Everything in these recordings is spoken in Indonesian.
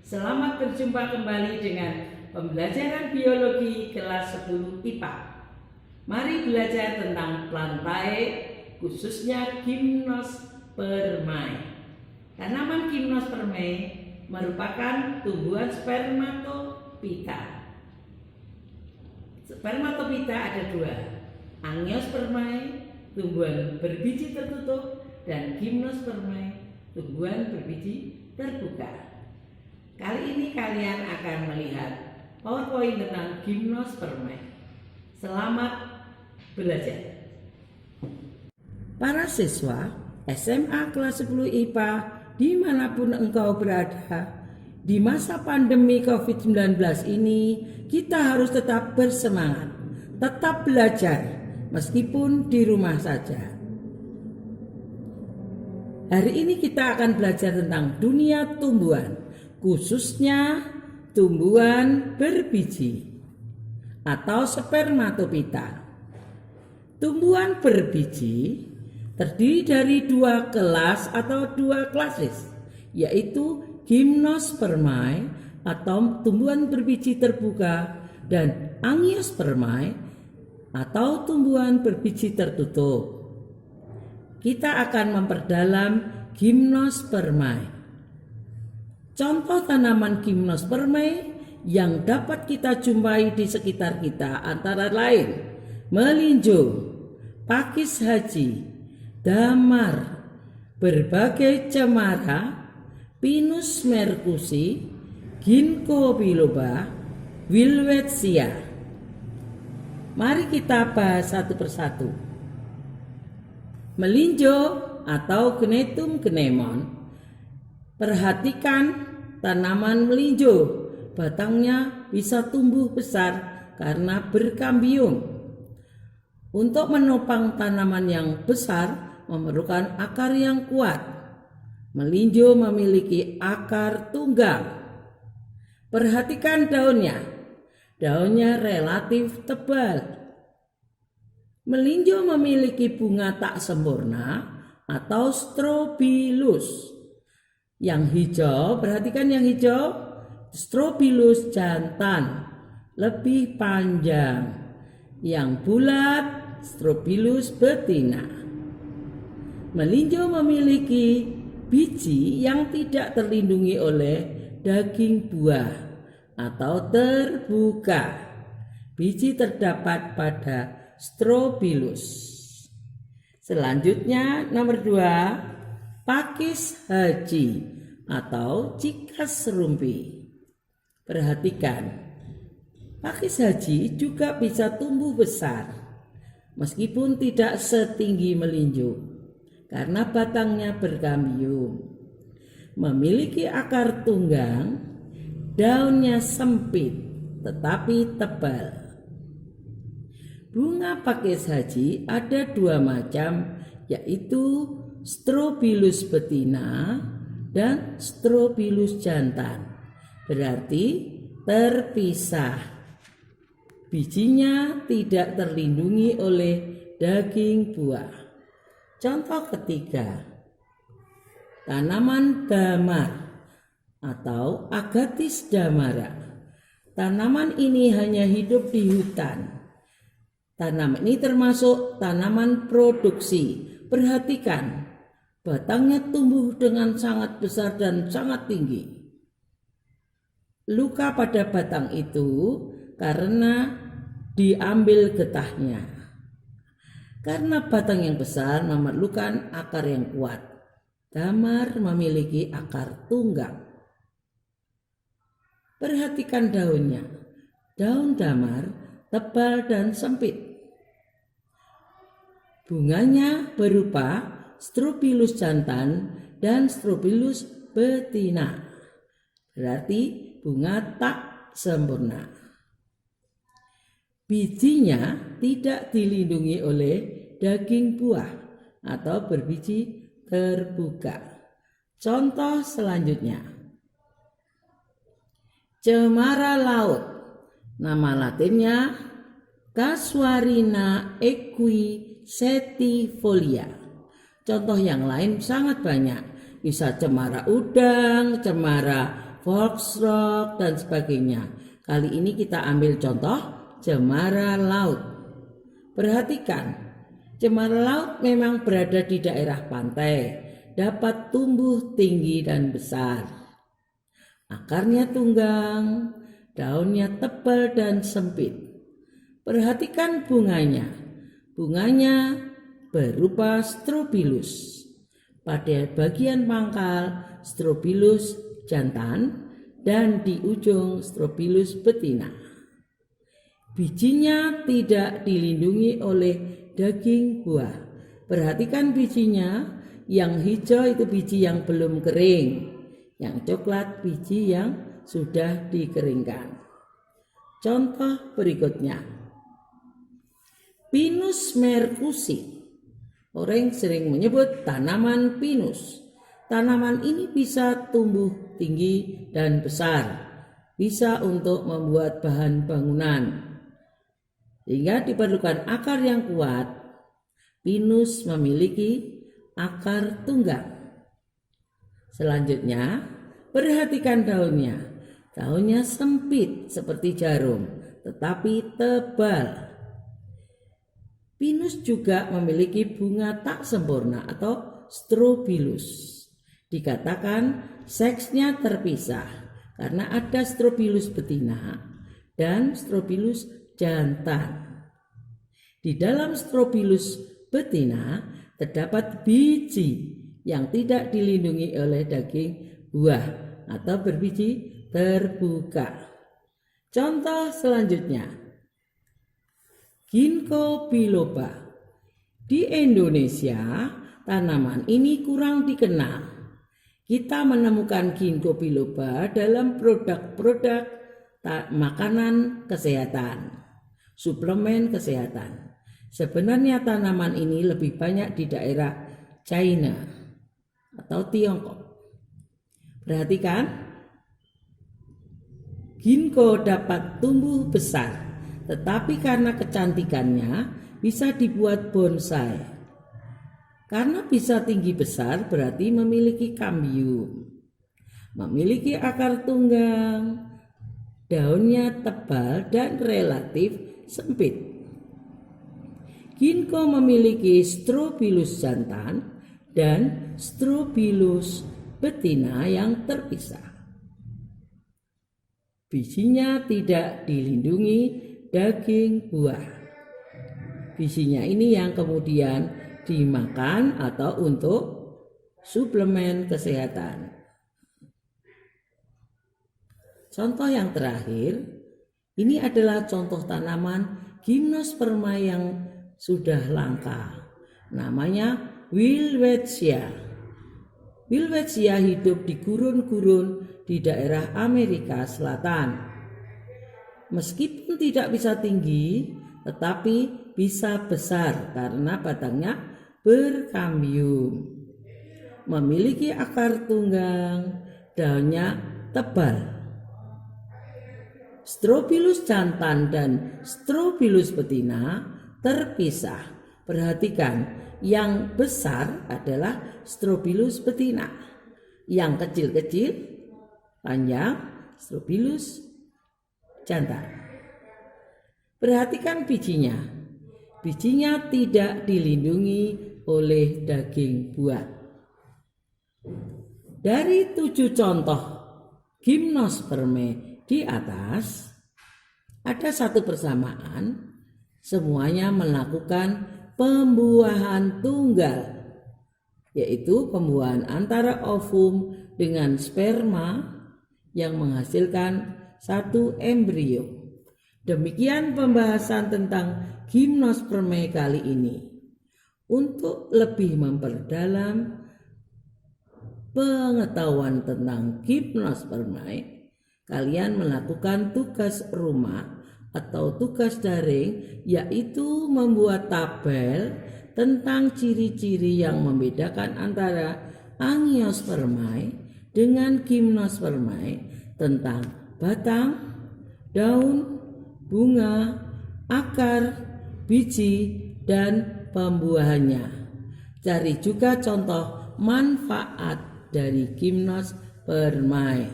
Selamat berjumpa kembali dengan pembelajaran biologi kelas 10 IPA. Mari belajar tentang plantae, khususnya gymnospermae. Tanaman gymnospermae merupakan tumbuhan spermatopita. Spermatopita ada dua, angiospermae, tumbuhan berbiji tertutup, dan gymnospermae, tumbuhan berbiji terbuka. Kali ini kalian akan melihat PowerPoint tentang gymnospermae. Selamat belajar. Para siswa SMA kelas 10 IPA dimanapun engkau berada, di masa pandemi COVID-19 ini kita harus tetap bersemangat, tetap belajar meskipun di rumah saja. Hari ini kita akan belajar tentang dunia tumbuhan, khususnya tumbuhan berbiji atau spermatopita. Tumbuhan berbiji terdiri dari dua kelas atau dua klasis, yaitu gymnospermae atau tumbuhan berbiji terbuka dan angiospermae atau tumbuhan berbiji tertutup. Kita akan memperdalam gymnospermae. Contoh tanaman gymnospermae yang dapat kita jumpai di sekitar kita antara lain melinjo, pakis haji, damar, berbagai cemara, pinus merkusi, ginkgo biloba, wilwetsia. Mari kita bahas satu persatu. Melinjo atau Gnetum gnemon. Perhatikan tanaman melinjo, batangnya bisa tumbuh besar karena berkambium. Untuk menopang tanaman yang besar memerlukan akar yang kuat. Melinjo memiliki akar tunggang. Perhatikan daunnya. Daunnya relatif tebal. Melinjo memiliki bunga tak sempurna atau strobilus. Yang hijau, perhatikan yang hijau, strobilus jantan, lebih panjang. Yang bulat, strobilus betina. Melinjo memiliki biji yang tidak terlindungi oleh daging buah atau terbuka. Biji terdapat pada strobilus. Selanjutnya nomor 2, pakis haji atau cikas rumpi. Perhatikan, pakis haji juga bisa tumbuh besar meskipun tidak setinggi melinjo karena batangnya berkambium. Memiliki akar tunggang, daunnya sempit tetapi tebal. Bunga pakis haji ada dua macam, yaitu strobilus betina dan strobilus jantan. Berarti terpisah. Bijinya tidak terlindungi oleh daging buah. Contoh ketiga, tanaman damar atau Agathis damara. Tanaman ini hanya hidup di hutan. Tanaman ini termasuk tanaman produksi. Perhatikan, batangnya tumbuh dengan sangat besar dan sangat tinggi. Luka pada batang itu karena diambil getahnya. Karena batang yang besar memerlukan akar yang kuat. Damar memiliki akar tunggang. Perhatikan daunnya. Daun damar tebal dan sempit. Bunganya berupa strobilus jantan dan strobilus betina. Berarti bunga tak sempurna. Bijinya tidak dilindungi oleh daging buah atau berbiji terbuka. Contoh selanjutnya, cemara laut. Nama latinnya Casuarina equisetifolia. Contoh yang lain sangat banyak. Bisa cemara udang, cemara foxtrot, dan sebagainya. Kali ini kita ambil contoh cemara laut. Perhatikan, cemara laut memang berada di daerah pantai, dapat tumbuh tinggi dan besar. Akarnya tunggang, daunnya tebal dan sempit. Perhatikan bunganya. Bunganya berupa strobilus. Pada bagian pangkal strobilus jantan dan di ujung strobilus betina. Bijinya tidak dilindungi oleh daging buah. Perhatikan bijinya, yang hijau itu biji yang belum kering, yang coklat biji yang sudah dikeringkan. Contoh berikutnya, Pinus mercusi. Orang sering menyebut tanaman pinus. Tanaman ini bisa tumbuh tinggi dan besar, bisa untuk membuat bahan bangunan, sehingga diperlukan akar yang kuat. Pinus memiliki akar tunggang. Selanjutnya, perhatikan daunnya. Daunnya sempit seperti jarum, tetapi tebal. Pinus juga memiliki bunga tak sempurna atau strobilus. Dikatakan seksnya terpisah karena ada strobilus betina dan strobilus jantan. Di dalam strobilus betina terdapat biji yang tidak dilindungi oleh daging buah atau berbiji terbuka. Contoh selanjutnya, Ginkgo biloba. Di Indonesia, tanaman ini kurang dikenal. Kita menemukan Ginkgo biloba dalam produk-produk makanan kesehatan, suplemen kesehatan. Sebenarnya tanaman ini lebih banyak di daerah China atau Tiongkok. Perhatikan, ginkgo dapat tumbuh besar, tetapi karena kecantikannya bisa dibuat bonsai. Karena bisa tinggi besar berarti memiliki kambium, memiliki akar tunggang, daunnya tebal dan relatif sempit. Ginkgo memiliki strobilus jantan dan strobilus betina yang terpisah. Bijinya tidak dilindungi daging buah. Bijinya ini yang kemudian dimakan atau untuk suplemen kesehatan. Contoh yang terakhir, ini adalah contoh tanaman gymnosperma yang sudah langka. Namanya Wilwetsia. Wilwetsia hidup di gurun-gurun di daerah Amerika Selatan. Meskipun tidak bisa tinggi, tetapi bisa besar karena batangnya berkambium. Memiliki akar tunggang, daunnya tebal. Strobilus jantan dan strobilus betina terpisah. Perhatikan, yang besar adalah strobilus betina, yang kecil-kecil panjang strobilus jantan. Perhatikan bijinya. Bijinya tidak dilindungi oleh daging buah. Dari 7 contoh gymnospermae di atas, ada satu persamaan. Semuanya melakukan pembuahan tunggal, yaitu pembuahan antara ovum dengan sperma yang menghasilkan satu embrio. Demikian pembahasan tentang gymnospermae kali ini. Untuk lebih memperdalam pengetahuan tentang gymnospermae, kalian melakukan tugas rumah atau tugas daring, yaitu membuat tabel tentang ciri-ciri yang membedakan antara angiospermae dengan gymnospermae, tentang batang, daun, bunga, akar, biji, dan pembuahannya. Cari juga contoh manfaat dari gymnospermae.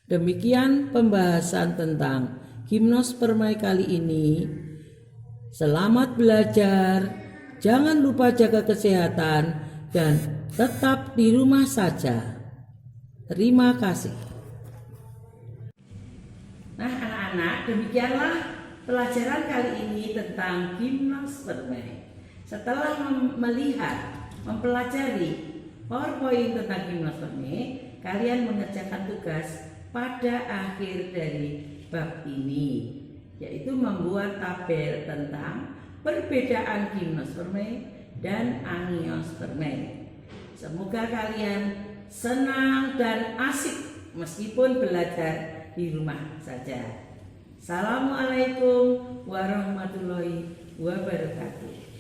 Demikian pembahasan tentang Gimnos Permai kali ini. Selamat belajar, jangan lupa jaga kesehatan dan tetap di rumah saja. Terima kasih. Nah anak-anak, demikianlah pelajaran kali ini tentang Gimnos Permai. Setelah mempelajari PowerPoint tentang Gimnos Permai, kalian mengerjakan tugas pada akhir dari bab ini, yaitu membuat tabel tentang perbedaan Gimnos Permai dan Anios Permai. Semoga kalian senang dan asik meskipun belajar di rumah saja. Assalamualaikum warahmatullahi wabarakatuh.